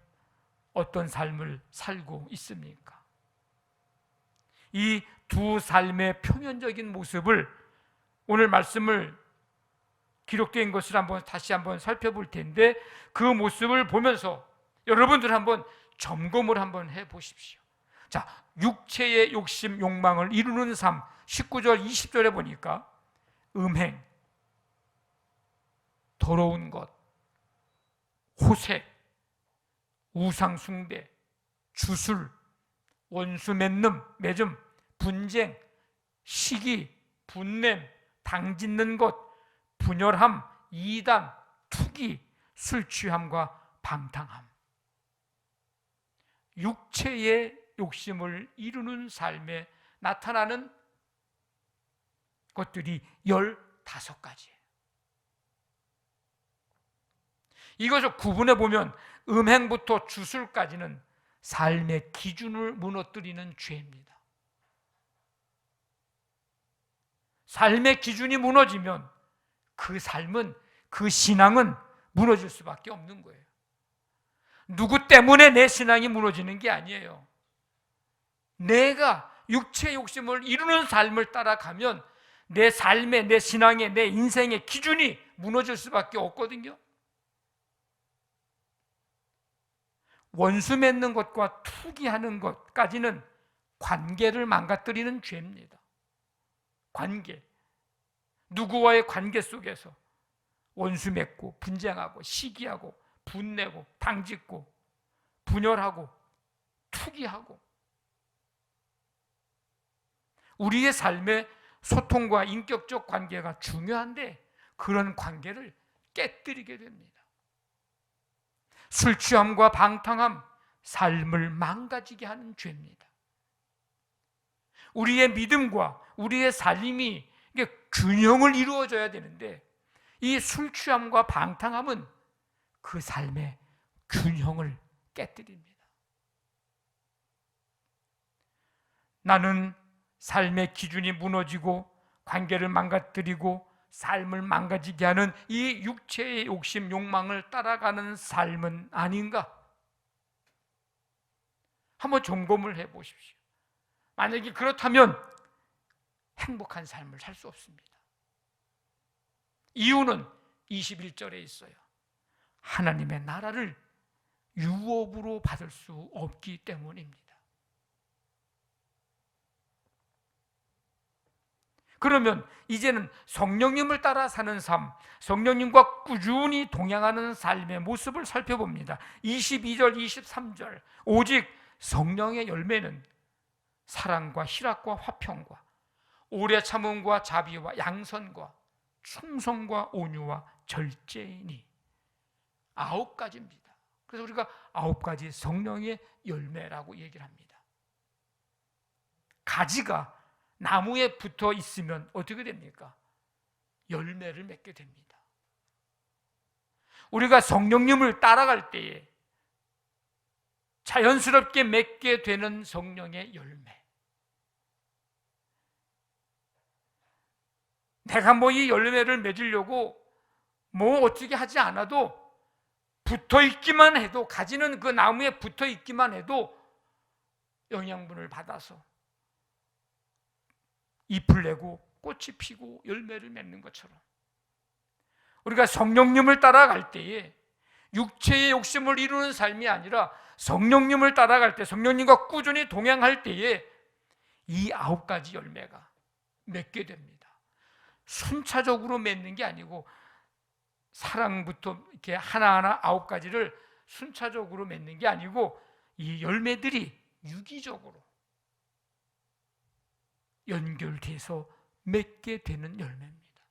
A: 어떤 삶을 살고 있습니까? 이 두 삶의 표면적인 모습을, 오늘 말씀을 기록된 것을 다시 한번 살펴볼 텐데, 그 모습을 보면서 여러분들 한번 점검을 한번 해 보십시오. 자, 육체의 욕심, 욕망을 이루는 삶, 19절, 20절에 보니까 음행, 더러운 것, 호색, 우상 숭배, 주술, 원수 맺음, 분쟁, 시기, 분냄, 당짓는 것, 분열함, 이단, 투기, 술 취함과 방탕함. 육체의 욕심을 이루는 삶에 나타나는 것들이 15가지예요. 이것을 구분해 보면 음행부터 주술까지는 삶의 기준을 무너뜨리는 죄입니다. 삶의 기준이 무너지면 그 삶은, 그 신앙은 무너질 수밖에 없는 거예요. 누구 때문에 내 신앙이 무너지는 게 아니에요. 내가 육체의 욕심을 이루는 삶을 따라가면 내 삶의, 내 신앙의, 내 인생의 기준이 무너질 수밖에 없거든요. 원수 맺는 것과 투기하는 것까지는 관계를 망가뜨리는 죄입니다. 관계, 누구와의 관계 속에서 원수 맺고 분쟁하고 시기하고 분내고 당짓고 분열하고 투기하고, 우리의 삶의 소통과 인격적 관계가 중요한데 그런 관계를 깨뜨리게 됩니다. 술 취함과 방탕함, 삶을 망가지게 하는 죄입니다. 우리의 믿음과 우리의 삶이 균형을 이루어져야 되는데 이 술 취함과 방탕함은 그 삶의 균형을 깨뜨립니다. 나는 삶의 기준이 무너지고 관계를 망가뜨리고 삶을 망가지게 하는 이 육체의 욕심, 욕망을 따라가는 삶은 아닌가? 한번 점검을 해보십시오. 만약에 그렇다면 행복한 삶을 살 수 없습니다. 이유는 21절에 있어요. 하나님의 나라를 유업으로 받을 수 없기 때문입니다. 그러면 이제는 성령님을 따라 사는 삶, 성령님과 꾸준히 동행하는 삶의 모습을 살펴봅니다. 22절, 23절. 오직 성령의 열매는 사랑과 희락과 화평과 오래 참음과 자비와 양선과 충성과 온유와 절제이니. 9가지입니다. 그래서 우리가 9가지 성령의 열매라고 얘기를 합니다. 가지가 나무에 붙어 있으면 어떻게 됩니까? 열매를 맺게 됩니다. 우리가 성령님을 따라갈 때에 자연스럽게 맺게 되는 성령의 열매. 내가 이 열매를 맺으려고 어떻게 하지 않아도 붙어 있기만 해도, 가지는 그 나무에 붙어 있기만 해도 영양분을 받아서 잎을 내고 꽃이 피고 열매를 맺는 것처럼 우리가 성령님을 따라갈 때에 육체의 욕심을 이루는 삶이 아니라 성령님을 따라갈 때, 성령님과 꾸준히 동행할 때에 이 9가지 열매가 맺게 됩니다. 순차적으로 맺는 게 아니고 사랑부터 이렇게 하나하나 9가지를 순차적으로 맺는 게 아니고 이 열매들이 유기적으로 연결돼서 맺게 되는 열매입니다.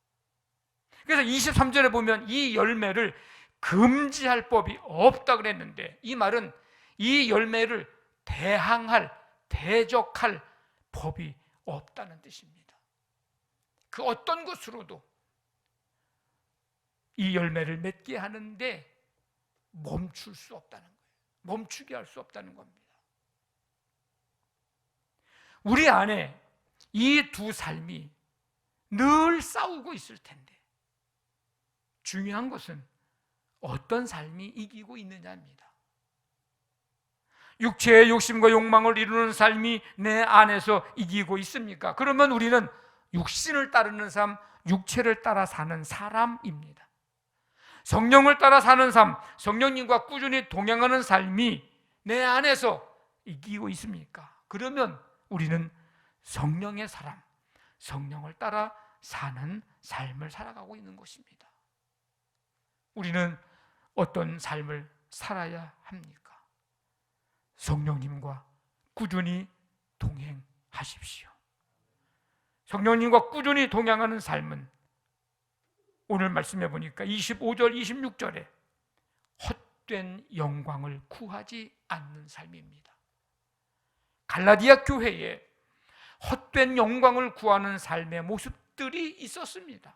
A: 그래서 23절에 보면 이 열매를 금지할 법이 없다 그랬는데, 이 말은 이 열매를 대항할, 대적할 법이 없다는 뜻입니다. 그 어떤 것으로도 이 열매를 맺게 하는데 멈출 수 없다는 거예요. 멈추게 할 수 없다는 겁니다. 우리 안에 이 두 삶이 늘 싸우고 있을 텐데 중요한 것은 어떤 삶이 이기고 있느냐입니다. 육체의 욕심과 욕망을 이루는 삶이 내 안에서 이기고 있습니까? 그러면 우리는 육신을 따르는 삶, 육체를 따라 사는 사람입니다. 성령을 따라 사는 삶, 성령님과 꾸준히 동행하는 삶이 내 안에서 이기고 있습니까? 그러면 우리는 성령의 사람, 성령을 따라 사는 삶을 살아가고 있는 것입니다. 우리는 어떤 삶을 살아야 합니까? 성령님과 꾸준히 동행하십시오. 성령님과 꾸준히 동행하는 삶은 오늘 말씀해 보니까 25절, 26절에 헛된 영광을 구하지 않는 삶입니다. 갈라디아 교회에 헛된 영광을 구하는 삶의 모습들이 있었습니다.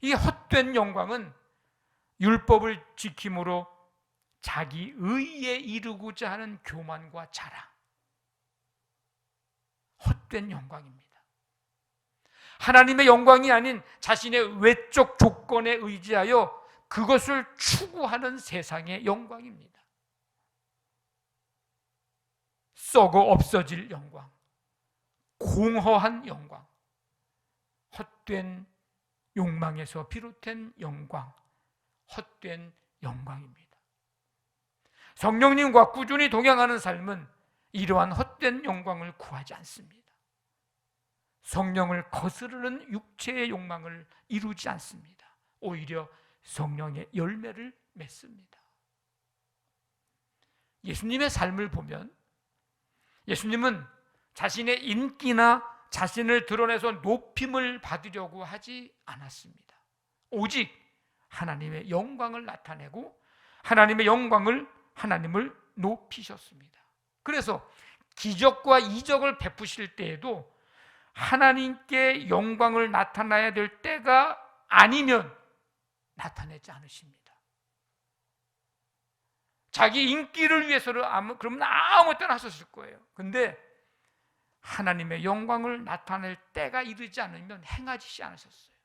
A: 이 헛된 영광은 율법을 지킴으로 자기 의에 이르고자 하는 교만과 자랑, 헛된 영광입니다. 하나님의 영광이 아닌 자신의 외적 조건에 의지하여 그것을 추구하는 세상의 영광입니다. 썩어 없어질 영광, 공허한 영광, 헛된 욕망에서 비롯된 영광, 헛된 영광입니다. 성령님과 꾸준히 동행하는 삶은 이러한 헛된 영광을 구하지 않습니다. 성령을 거스르는 육체의 욕망을 이루지 않습니다. 오히려 성령의 열매를 맺습니다. 예수님의 삶을 보면 예수님은 자신의 인기나 자신을 드러내서 높임을 받으려고 하지 않았습니다. 오직 하나님의 영광을 나타내고 하나님을 높이셨습니다. 그래서 기적과 이적을 베푸실 때에도 하나님께 영광을 나타나야 될 때가 아니면 나타내지 않으십니다. 자기 인기를 위해서는 그러면 아무 때나 하셨을 거예요. 근데 하나님의 영광을 나타낼 때가 이르지 않으면 행하지 않으셨어요.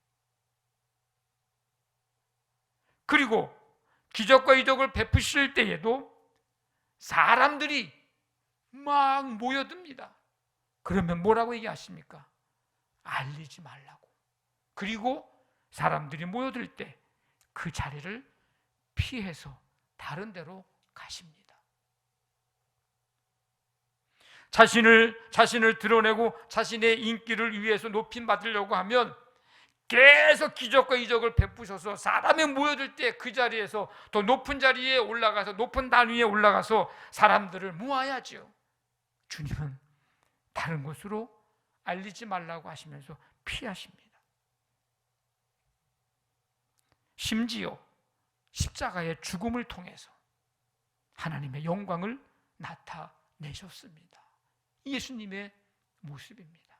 A: 그리고 기적과 이적을 베푸실 때에도 사람들이 막 모여듭니다. 그러면 뭐라고 얘기하십니까? 알리지 말라고. 그리고 사람들이 모여들 때 그 자리를 피해서 다른 데로 가십니다. 자신을 드러내고 자신의 인기를 위해서 높임 받으려고 하면 계속 기적과 이적을 베푸셔서 사람이 모여들 때 그 자리에서 더 높은 자리에 올라가서 높은 단위에 올라가서 사람들을 모아야죠. 주님은 다른 곳으로 알리지 말라고 하시면서 피하십니다. 심지어 십자가의 죽음을 통해서 하나님의 영광을 나타내셨습니다. 예수님의 모습입니다.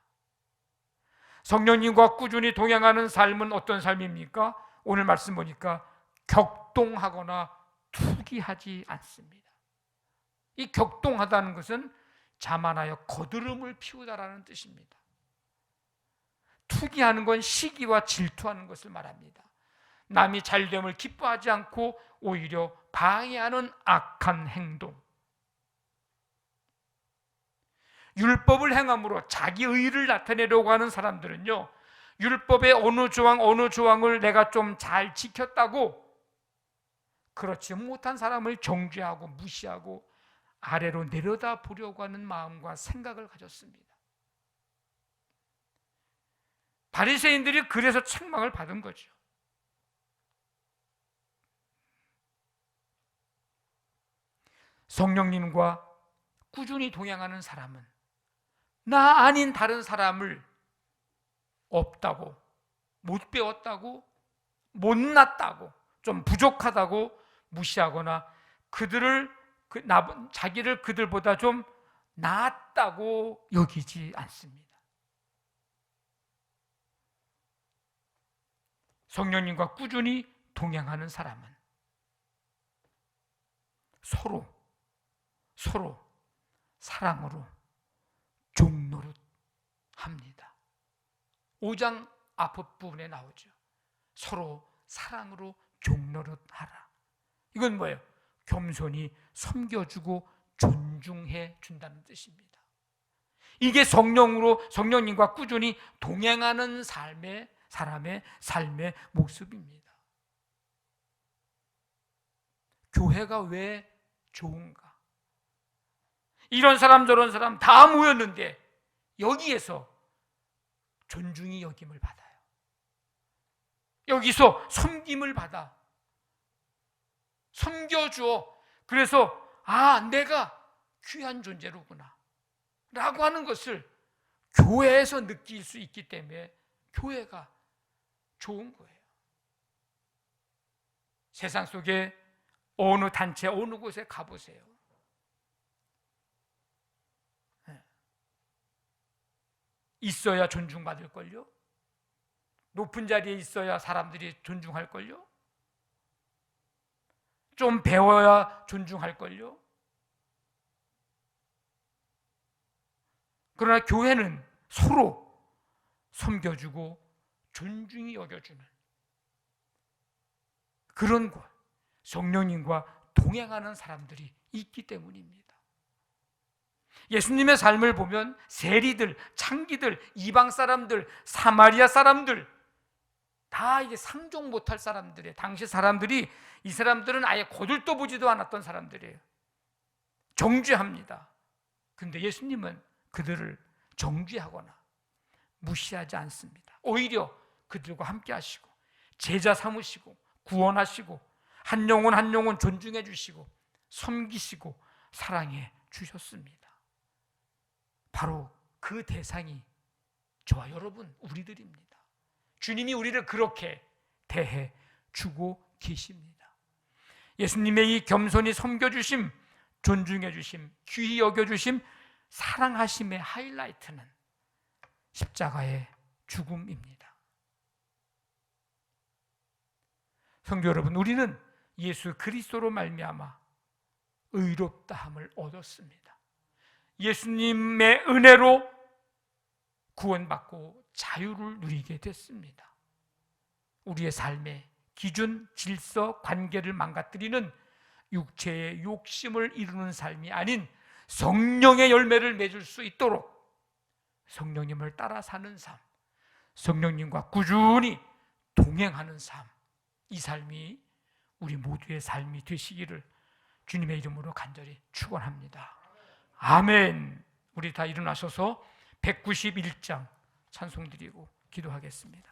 A: 성령님과 꾸준히 동행하는 삶은 어떤 삶입니까? 오늘 말씀 보니까 격동하거나 투기하지 않습니다. 이 격동하다는 것은 자만하여 거드름을 피우다라는 뜻입니다. 투기하는 건 시기와 질투하는 것을 말합니다. 남이 잘됨을 기뻐하지 않고 오히려 방해하는 악한 행동. 율법을 행함으로 자기 의의를 나타내려고 하는 사람들은요, 율법의 어느 조항을 내가 좀 잘 지켰다고 그렇지 못한 사람을 정죄하고 무시하고 아래로 내려다 보려고 하는 마음과 생각을 가졌습니다. 바리새인들이 그래서 책망을 받은 거죠. 성령님과 꾸준히 동행하는 사람은 나 아닌 다른 사람을 없다고, 못 배웠다고, 못났다고, 좀 부족하다고 무시하거나 자기를 그들보다 좀 낫다고 여기지 않습니다. 성령님과 꾸준히 동행하는 사람은 서로 사랑으로 종노릇 합니다. 5장 앞부분에 나오죠. 서로 사랑으로 종노릇 하라. 이건 뭐예요? 겸손히 섬겨주고 존중해 준다는 뜻입니다. 이게 성령님과 꾸준히 동행하는 사람의 삶의 모습입니다. 교회가 왜 좋은가? 이런 사람 저런 사람 다 모였는데 여기에서 존중이 여김을 받아요. 여기서 섬김을 받아 섬겨주어. 그래서 내가 귀한 존재로구나 라고 하는 것을 교회에서 느낄 수 있기 때문에 교회가 좋은 거예요. 세상 속에 어느 단체 어느 곳에 가보세요. 있어야 존중받을걸요? 높은 자리에 있어야 사람들이 존중할걸요? 좀 배워야 존중할걸요? 그러나 교회는 서로 섬겨주고 존중히 여겨주는 그런 곳, 성령님과 동행하는 사람들이 있기 때문입니다. 예수님의 삶을 보면 세리들, 창기들, 이방 사람들, 사마리아 사람들 다 이게 상종 못할 사람들이에요. 당시 사람들이, 이 사람들은 아예 거들떠 보지도 않았던 사람들이에요. 정죄합니다. 근데 예수님은 그들을 정죄하거나 무시하지 않습니다. 오히려 그들과 함께 하시고 제자 삼으시고 구원하시고 한 영혼 한 영혼 존중해 주시고 섬기시고 사랑해 주셨습니다. 바로 그 대상이 저와 여러분, 우리들입니다. 주님이 우리를 그렇게 대해 주고 계십니다. 예수님의 이 겸손히 섬겨주심, 존중해 주심, 귀히 여겨주심, 사랑하심의 하이라이트는 십자가의 죽음입니다. 성도 여러분, 우리는 예수 그리스도로 말미암아 의롭다함을 얻었습니다. 예수님의 은혜로 구원받고 자유를 누리게 됐습니다. 우리의 삶의 기준, 질서, 관계를 망가뜨리는 육체의 욕심을 이루는 삶이 아닌 성령의 열매를 맺을 수 있도록 성령님을 따라 사는 삶, 성령님과 꾸준히 동행하는 삶, 이 삶이 우리 모두의 삶이 되시기를 주님의 이름으로 간절히 축원합니다. 아멘. 우리 다 일어나셔서 191장 찬송 드리고 기도하겠습니다.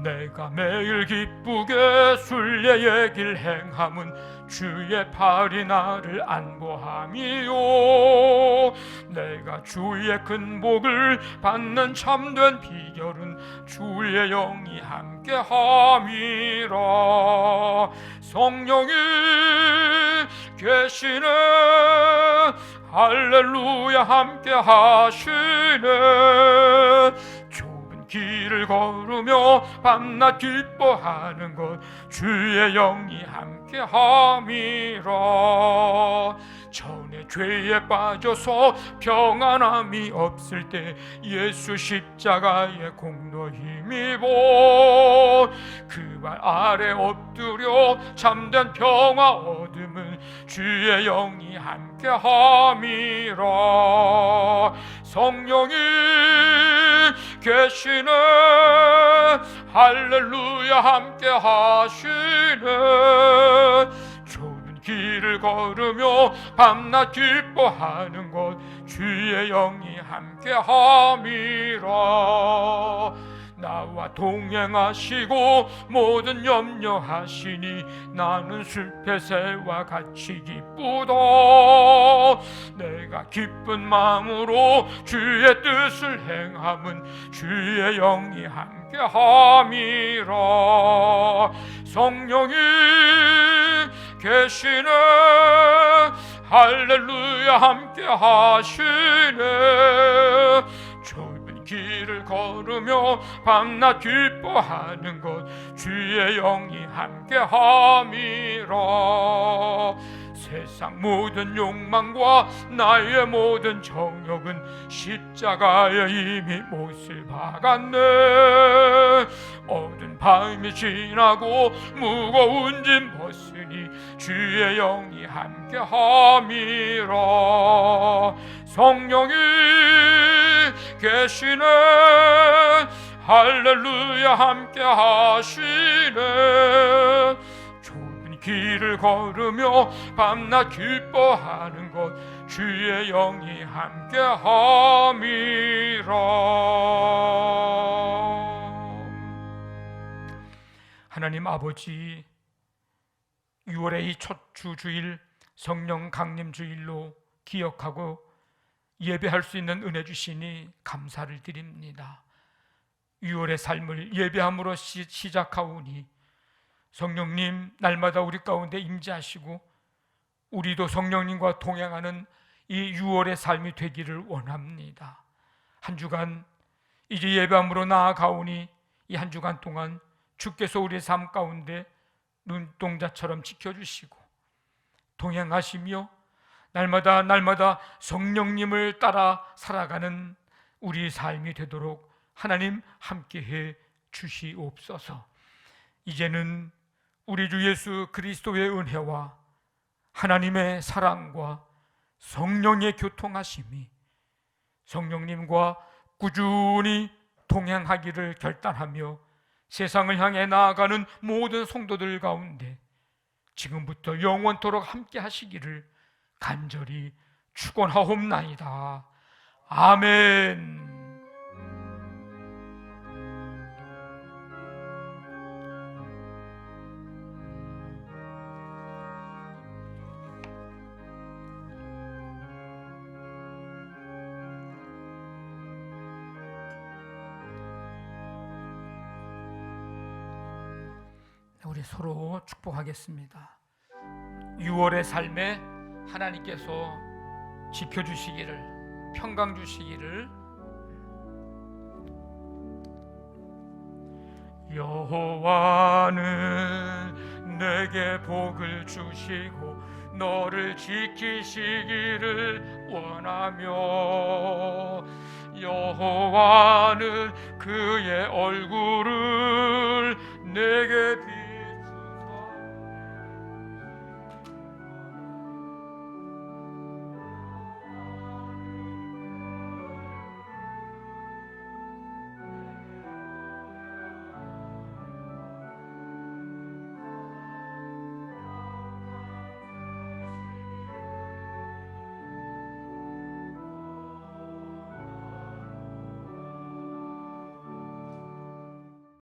A: 내가 매일 기쁘게 순례의 길 행함은 주의 팔이 나를 안보함이요, 내가 주의 큰 복을 받는 참된 비결은 주의 영이 함께함이라. 성령이 계시네, 할렐루야 함께하시네. 길을 걸으며 밤낮 기뻐하는 것 주의 영이 함께함이라. 전에 죄에 빠져서 평안함이 없을 때 예수 십자가의 공로 힘입어 그 발 아래 엎드려 참된 평화 얻음은 주의 영이 함께함이라. 성령이 계시네, 할렐루야 함께하시네. 좁은 길을 걸으며 밤낮 기뻐하는 것 주의 영이 함께함이라. 나와 동행하시고 모든 염려하시니 나는 숲의 새와 같이 기쁘다. 내가 기쁜 마음으로 주의 뜻을 행함은 주의 영이 함께함이라. 성령이 계시네, 할렐루야 함께하시네. 길을 걸으며 밤낮 기뻐하는 것 주의 영이 함께함이라. 세상 모든 욕망과 나의 모든 정욕은 십자가에 이미 못을 박았네. 어두운 밤이 지나고 무거운 짐 벗으니 주의 영이 함께함이라. 성령이 계시네, 할렐루야 함께 하시네. 좁은 길을 걸으며 밤낮 기뻐하는 것 주의 영이 함께 함이라. 하나님 아버지, 6월의 이 첫 주 주일 성령 강림 주일로 기억하고 예배할 수 있는 은혜 주시니 감사를 드립니다. 6월의 삶을 예배함으로 시작하오니 성령님 날마다 우리 가운데 임재하시고 우리도 성령님과 동행하는 이 6월의 삶이 되기를 원합니다. 한 주간 이제 예배함으로 나아가오니 이 한 주간 동안 주께서 우리의 삶 가운데 눈동자처럼 지켜주시고 동행하시며 날마다 성령님을 따라 살아가는 우리 삶이 되도록 하나님 함께해 주시옵소서. 이제는 우리 주 예수 그리스도의 은혜와 하나님의 사랑과 성령의 교통하심이 성령님과 꾸준히 동행하기를 결단하며 세상을 향해 나아가는 모든 성도들 가운데 지금부터 영원토록 함께 하시기를 간절히 축원하옵나이다. 아멘. 우리 서로 축복하겠습니다. 6월의 삶에 하나님께서 지켜주시기를, 평강 주시기를. 여호와는 내게 복을 주시고 너를 지키시기를 원하며 여호와는 그의 얼굴을 내게